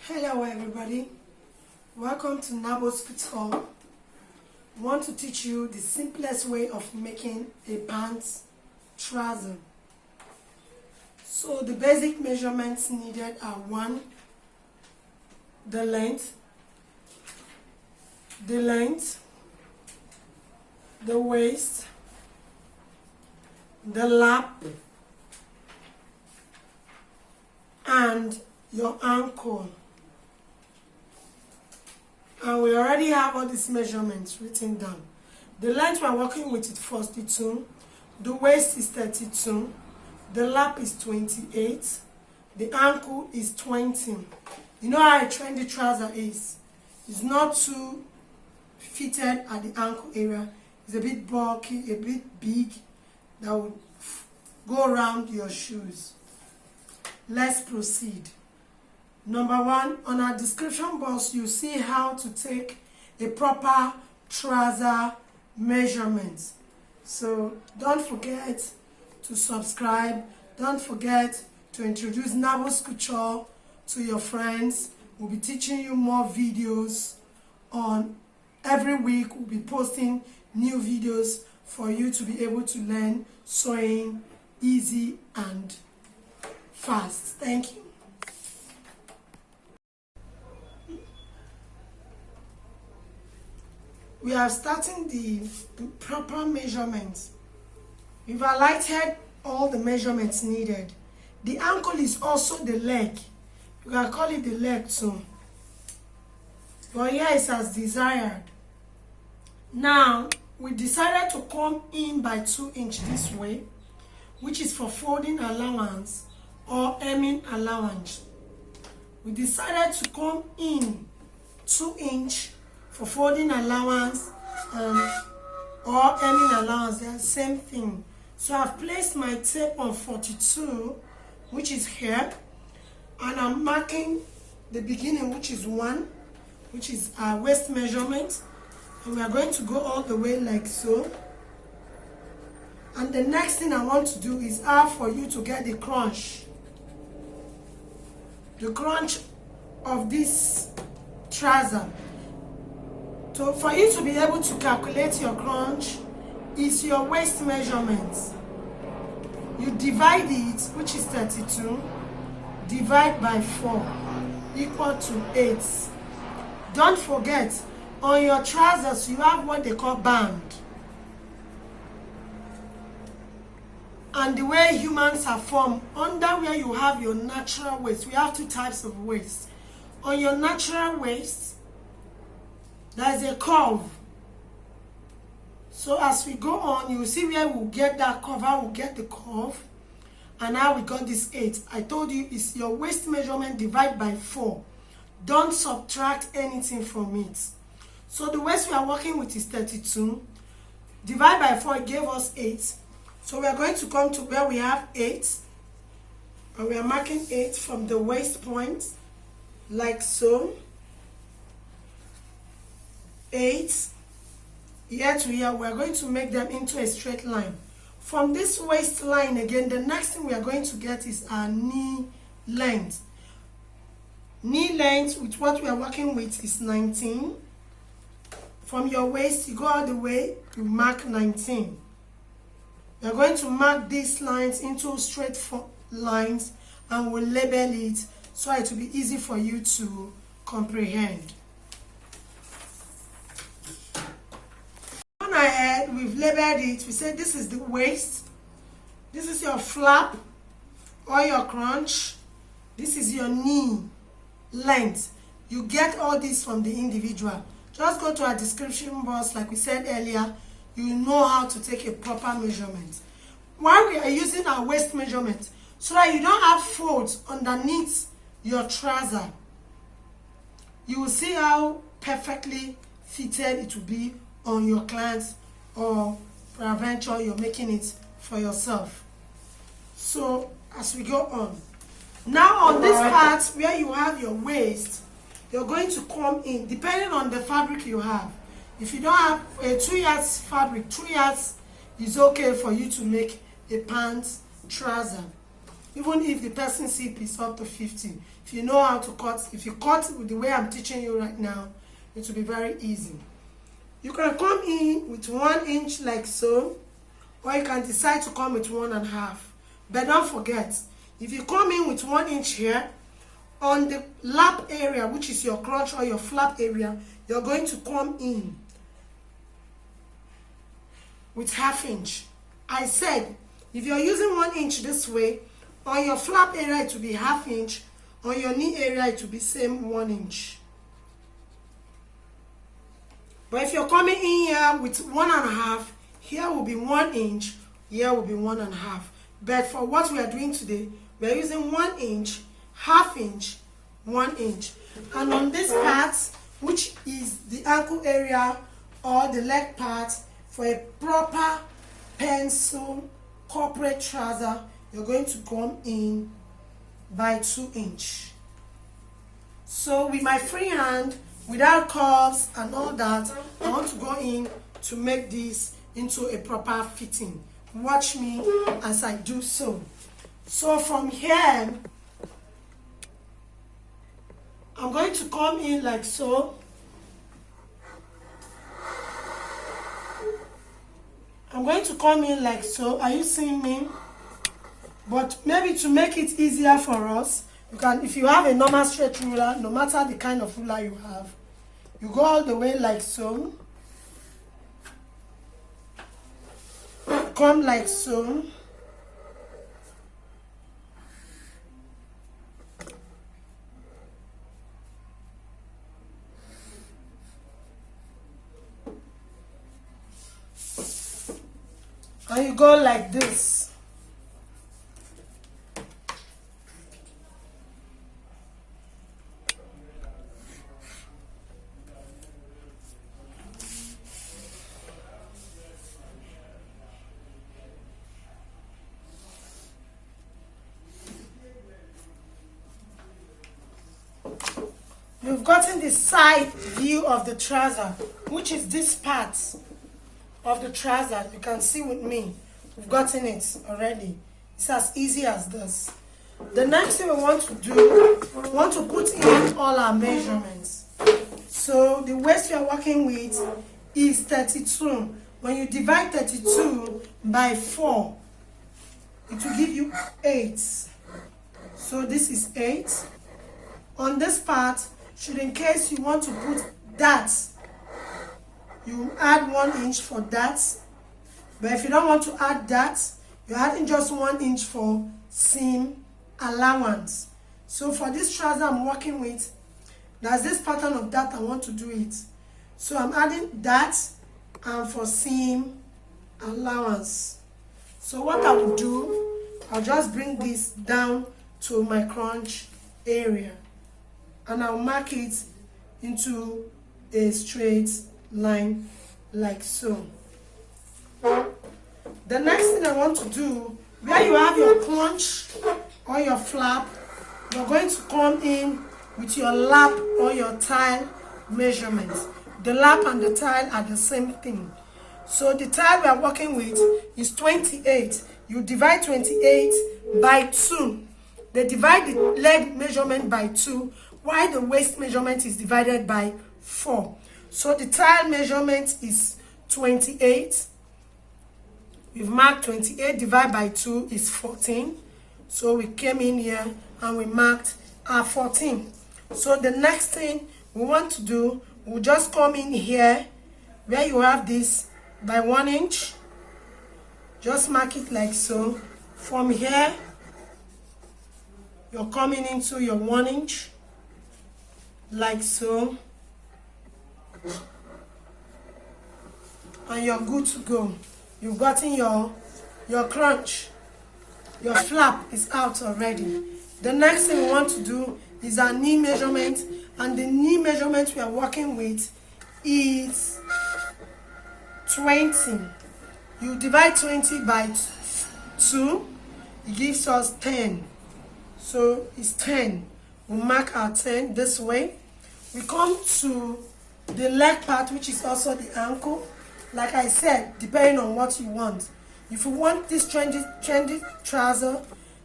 Hello everybody, welcome to Nabo's Couture. I want to teach you the simplest way of making a pants trouser. So the basic measurements needed are 1, the length, the waist, the lap, and your ankle. And we already have all these measurements written down. The length we're working with is 42, the waist is 32, the lap is 28, the ankle is 20. You know how a trendy trouser is. It's not too fitted at the ankle area. It's a bit bulky, a bit big, that would go around your shoes. Let's proceed. Number 1, on our description box, you see how to take a proper trouser measurement. So don't forget to subscribe. Don't forget to introduce Nabo's Couture to your friends. We'll be teaching you more videos on every week. We'll be posting new videos for you to be able to learn sewing easy and fast. Thank you. We are starting the proper measurements. We've highlighted all the measurements needed. The ankle is also the leg. You can call it the leg too. But here it's as desired. Now, we decided to come in by 2 inches this way, which is for folding allowance or hemming allowance. We decided to come in 2 inches for folding allowance or hemming allowance. They are the same thing. So I've placed my tape on 42, which is here, and I'm marking the beginning, which is 1, which is our waist measurement, and we are going to go all the way like so. And the next thing I want to do is for you to get the crunch of this trouser. So for you to be able to calculate your crunch is your waist measurement. You divide it, which is 32, divide by 4, equal to 8. Don't forget, on your trousers you have what they call band. And the way humans are formed, under where you have your natural waist, we have 2 types of waist. On your natural waist, there is a curve. So as we go on, you will see where we'll get that curve, how we'll get the curve, and how we got this 8. I told you it's your waist measurement divided by 4. Don't subtract anything from it. So the waist we are working with is 32. Divide by 4, it gave us 8. So we are going to come to where we have 8. And we are marking 8 from the waist point, like so. 8, here to here, we are going to make them into a straight line. From this waistline again, the next thing we are going to get is our knee length. Knee length with what we are working with is 19. From your waist, you go all the way, you mark 19. We are going to mark these lines into straight lines, and we'll label it so it will be easy for you to comprehend. Ahead, we've labeled it. We said this is the waist, this is your flap or your crunch, this is your knee length. You get all this from the individual. Just go to our description box, like we said earlier. You know how to take a proper measurement. Why we are using our waist measurement? So that you don't have folds underneath your trouser. You will see how perfectly fitted it will be on your clients, or peradventure you're making it for yourself. So as we go on, now on this part where you have your waist, you're going to come in depending on the fabric you have. If you don't have a 2 yards fabric, 2 yards is okay for you to make a pants trouser. even if the person's hip is up to 50. If you know how to cut, if you cut with the way I'm teaching you right now, it will be very easy. You can come in with 1 inch like so, or you can decide to come with 1.5. But don't forget, if you come in with 1 inch here, on the lap area, which is your crotch or your flap area, you're going to come in with 1/2 inch. I said, if you're using 1 inch this way, on your flap area it will be 1/2 inch, on your knee area it will be same 1 inch. But if you're coming in here with 1.5, here will be 1 inch, here will be 1.5. But for what we are doing today, we are using 1 inch, 1/2 inch, 1 inch. And on this part, which is the ankle area or the leg part, for a proper pencil corporate trouser, you're going to come in by 2 inch. So with my free hand, without curves and all that, I want to go in to make this into a proper fitting. Watch me as I do so. So from here, I'm going to come in like so. I'm going to come in like so. Are you seeing me? But maybe to make it easier for us, you can, if you have a normal straight ruler, no matter the kind of ruler you have, you go all the way like so. Come like so. And you go like this. You've gotten the side view of the trouser, which is this part of the trouser. You can see with me, we've gotten it already. It's as easy as this. The next thing we want to do, we want to put in all our measurements. So the waist we are working with is 32. When you divide 32 by 4, it will give you 8. So this is 8. On this part, should in case you want to put that, you add 1 inch for that. But if you don't want to add that, you're adding just 1 inch for seam allowance. So for this trouser I'm working with, there's this pattern of that I want to do it. So I'm adding that and for seam allowance. So what I will do, I'll just bring this down to my crunch area and I'll mark it into a straight line like so. The next thing I want to do, where you have your crunch or your flap, you're going to come in with your lap or your tile measurements. The lap and the tile are the same thing. So the tile we are working with is 28. You divide 28 by 2. They divide the leg measurement by 2, while the waist measurement is divided by 4. So the tile measurement is 28. We've marked 28 divided by 2 is 14. So we came in here and we marked our 14. So the next thing we want to do, we'll just come in here where you have this by 1 inch. Just mark it like so. From here, you're coming into your 1 inch like so. And you're good to go. You've gotten your crunch. Your flap is out already. The next thing we want to do is our knee measurement, and the knee measurement we are working with is 20. You divide 20 by 2, it gives us 10. So it's 10. We mark our 10 this way. We come to the leg part, which is also the ankle. Like I said, depending on what you want. If you want this trendy trouser,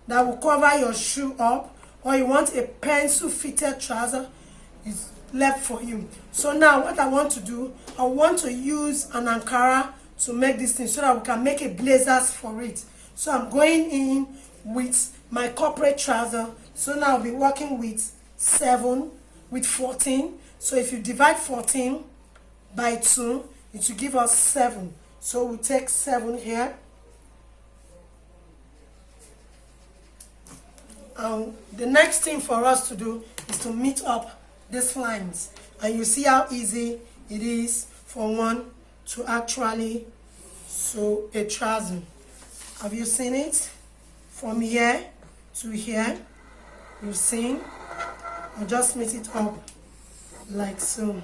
that will cover your shoe up, or you want a pencil fitted trouser, is left for you. So now what I want to do, I want to use an Ankara to make this thing so that we can make a blazers for it. So I'm going in with my corporate trouser. So now I'll be working with 14. So if you divide 14 by 2, it will give us 7. So we take 7 here. The next thing for us to do is to meet up these lines, and you see how easy it is for one to actually sew a trouser. Have you seen it? From here to here, you've seen. I'll just meet it up like so.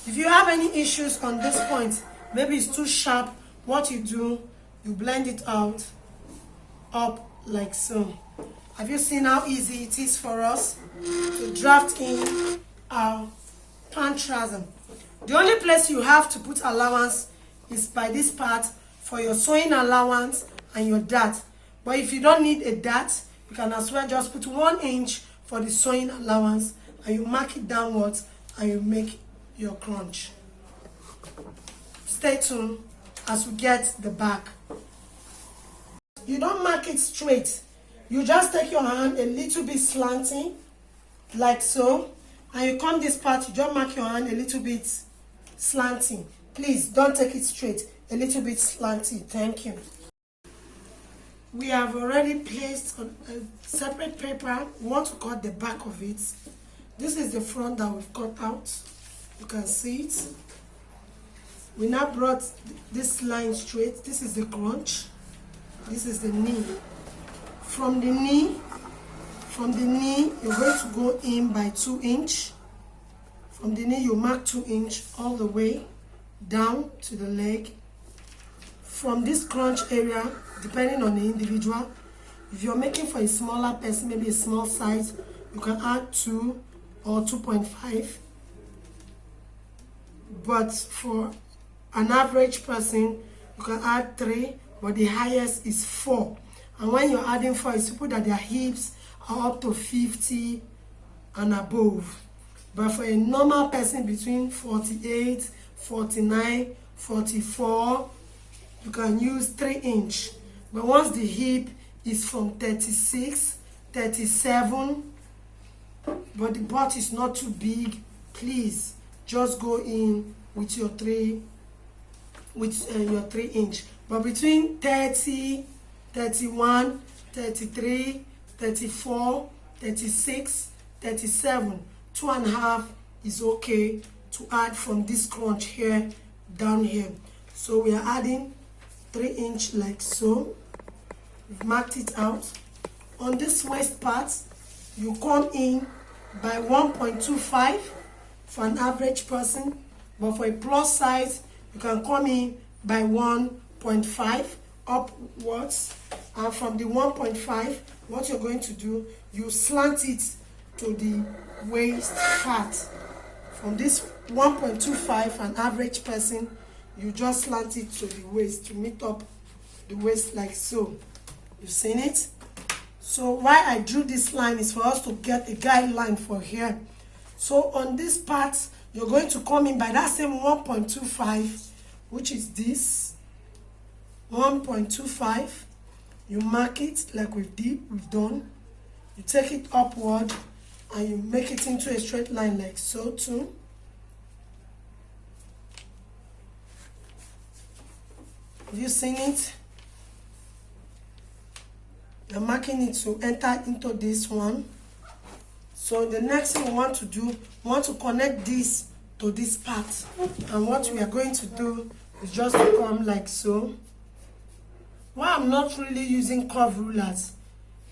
If you have any issues on this point, maybe it's too sharp, what you do, you blend it out up like so. Have you seen how easy it is for us to draft in our pant trouser? The only place you have to put allowance is by this part for your sewing allowance and your dart. But if you don't need a dart, you can as well just put 1 inch for the sewing allowance, and you mark it downwards and you make your crunch. Stay tuned as we get the back. You don't mark it straight. You just take your hand a little bit slanting, like so, and you come this part, you just mark your hand a little bit slanting. Please don't take it straight, a little bit slanting. Thank you. We have already placed on a separate paper. We want to cut the back of it. This is the front that we've cut out. You can see it. We now brought this line straight. This is the crunch. This is the knee. From the knee, you're going to go in by 2 inch. From the knee, you mark 2 inch all the way down to the leg. From this crunch area, depending on the individual, if you're making for a smaller person, maybe a small size, you can add 2 or 2.5. But for an average person, you can add 3, but the highest is 4. And when you're adding 4, it's people that their hips are up to 50 and above. But for a normal person between 48, 49, 44, you can use 3 inch. But once the hip is from 36, 37, but the butt is not too big, please just go in with your 3 inch. But between 30, 31, 33, 34, 36, 37, 2.5 is okay to add from this crunch here down here. So we are adding 3 inch like so. We've marked it out. On this waist part, you come in by 1.25 for an average person, but for a plus size, you can come in by 1.5 upwards. And from the 1.5, what you're going to do, you slant it to the waist part. From this 1.25, an average person, you just slant it to the waist to meet up the waist like so. You've seen it? So why I drew this line is for us to get a guideline for here. So on this part, you're going to come in by that same 1.25, which is this 1.25. You mark it like we've done. You take it upward and you make it into a straight line like so too. Have you seen it? You're marking it to enter into this one. So the next thing we want to do, we want to connect this to this part. And what we are going to do is just to come like so. Why I'm not really using curve rulers,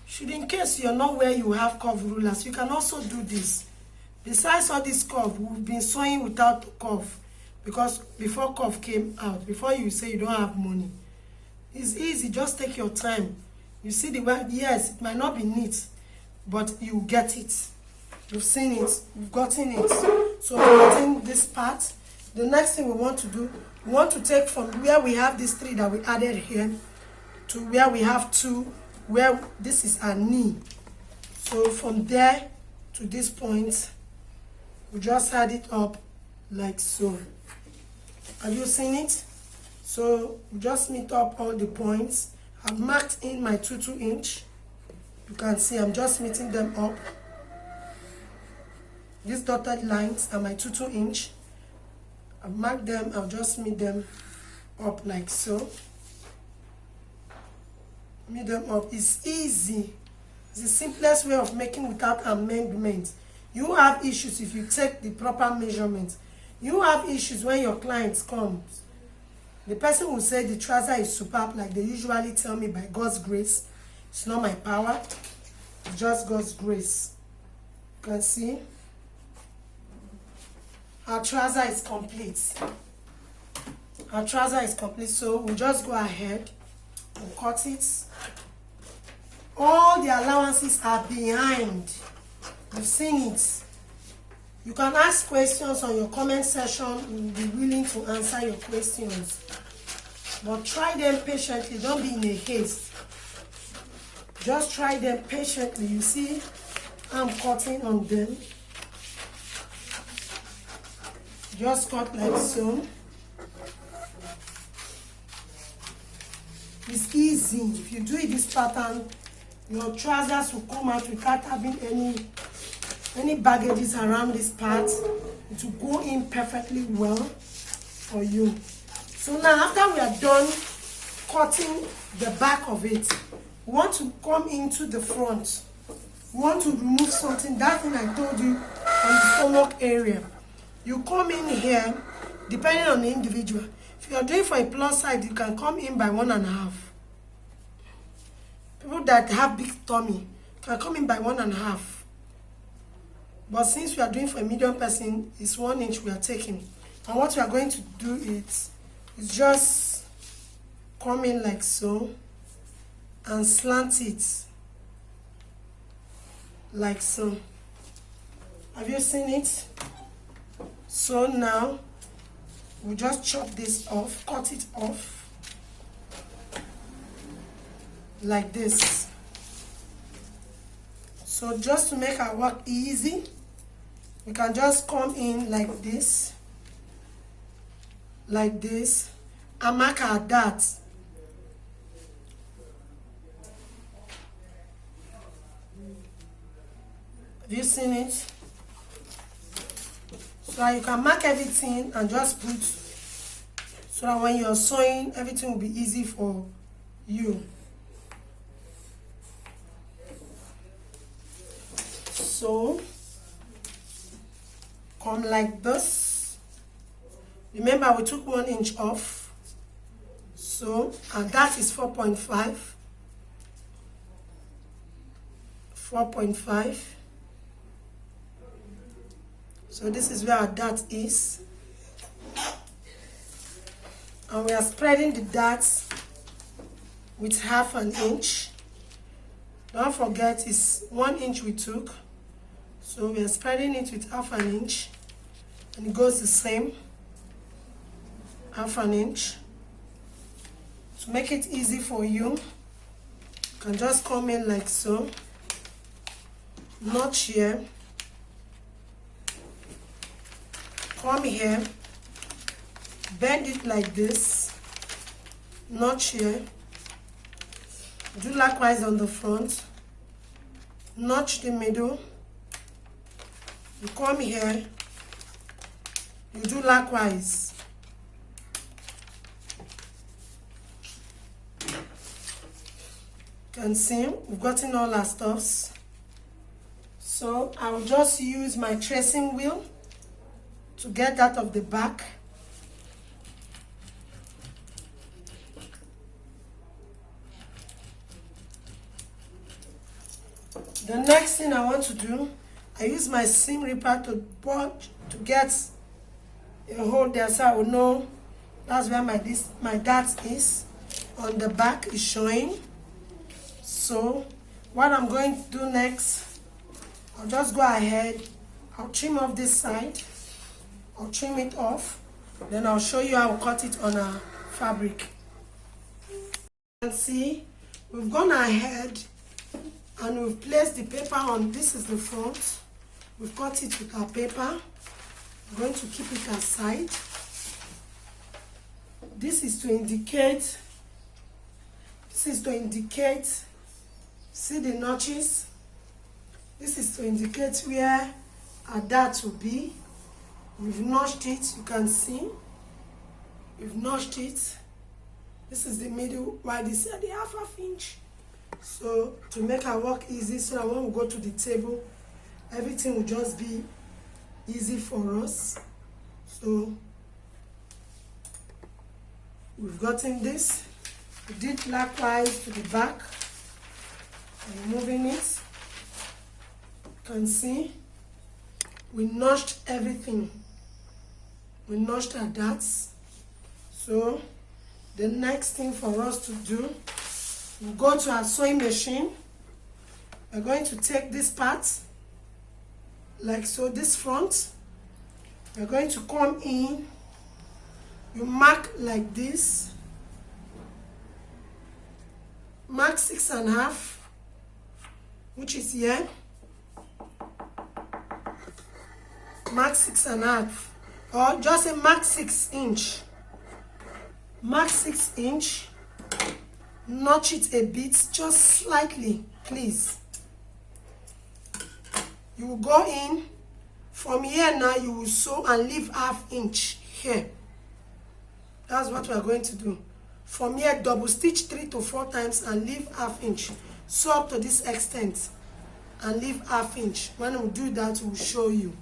should in case you're not where you have curve rulers, you can also do this. Besides all this curve, we've been sewing without curve, because before curve came out, before you say you don't have money, it's easy, just take your time. You see the way, yes, it might not be neat, but you get it. You've seen it, you've gotten it. So we're getting this part. The next thing we want to do, we want to take from where we have these 3 that we added here to where we have 2 where this is our knee. So from there to this point, we just add it up like so. Have you seen it? So we just meet up all the points. I've marked in my 2 inch. You can see I'm just meeting them up. These dotted lines are my 2 inch. I've marked them. I'll just meet them up like so. Meet them up. It's easy. It's the simplest way of making without amendment. You have issues if you take the proper measurement. You have issues when your client comes. The person will say the trouser is superb, like they usually tell me, by God's grace. It's not my power. It's just God's grace. You can see our trouser is complete. Our trouser is complete, so we'll just go ahead and cut it. All the allowances are behind. You've seen it. You can ask questions on your comment section. We'll be willing to answer your questions. But try them patiently. Don't be in a haste. Just try them patiently. You see, I'm cutting on them. Just cut like so. It's easy. If you do it this pattern, your trousers will come out without having any baggages around this part. It will go in perfectly well for you. So now, after we are done cutting the back of it, we want to come into the front. We want to remove something, that thing I told you, on the stomach area. You come in here, depending on the individual. If you are doing for a plus size, you can come in by 1.5. People that have big tummy can come in by 1.5. But since we are doing for a medium person, it's 1 inch we are taking. And what we are going to do is just come in like so and slant it like so. Have you seen it? So now we just chop this off, cut it off like this. So just to make our work easy, we can just come in like this, and mark our darts. Have you seen it? So you can mark everything and just put, so that when you're sewing, everything will be easy for you. So come like this. Remember, we took 1 inch off. So, and that is 4.5. 4.5. So this is where our dart is. And we are spreading the darts with 1/2 inch. Don't forget, it's 1 inch we took. So we are spreading it with 1/2 inch. And it goes the same. 1/2 inch. To make it easy for you, you can just come in like so. Notch here. Come here, bend it like this, notch here, do likewise on the front, notch the middle, you come here, you do likewise. You can see we've gotten all our stuffs. So I will just use my tracing wheel to get that of the back. The next thing I want to do, I use my seam ripper to get a hole there, so I will know that's where my dart is. On the back is showing. So what I'm going to do next, I'll just go ahead, I'll trim off this side. I'll trim it off, then I'll show you how to cut it on a fabric. You can see We've gone ahead and we've placed the paper on. This is the front. We've cut it with our paper. We're going to keep it aside. This is to indicate, see the notches? This is to indicate where our dart will be. We've notched it, you can see. We've notched it. This is the middle, while this is the half inch. So to make our work easy, so that when we go to the table, everything will just be easy for us. So we've gotten this. We did likewise to the back. Removing it. You can see we notched everything. We notched our darts. So the next thing for us to do, we'll go to our sewing machine. We're going to take this part, like so, this front. We're going to come in. You mark like this. Mark 6.5, which is here. Mark 6.5, or just say mark 6 inch. Mark 6 inch. Notch it a bit, just slightly, please. You will go in from here. Now you will sew and leave half inch here. That's what we are going to do. From here, double stitch 3 to 4 times and leave half inch. Sew up to this extent and leave half inch. When we do that, we'll show you.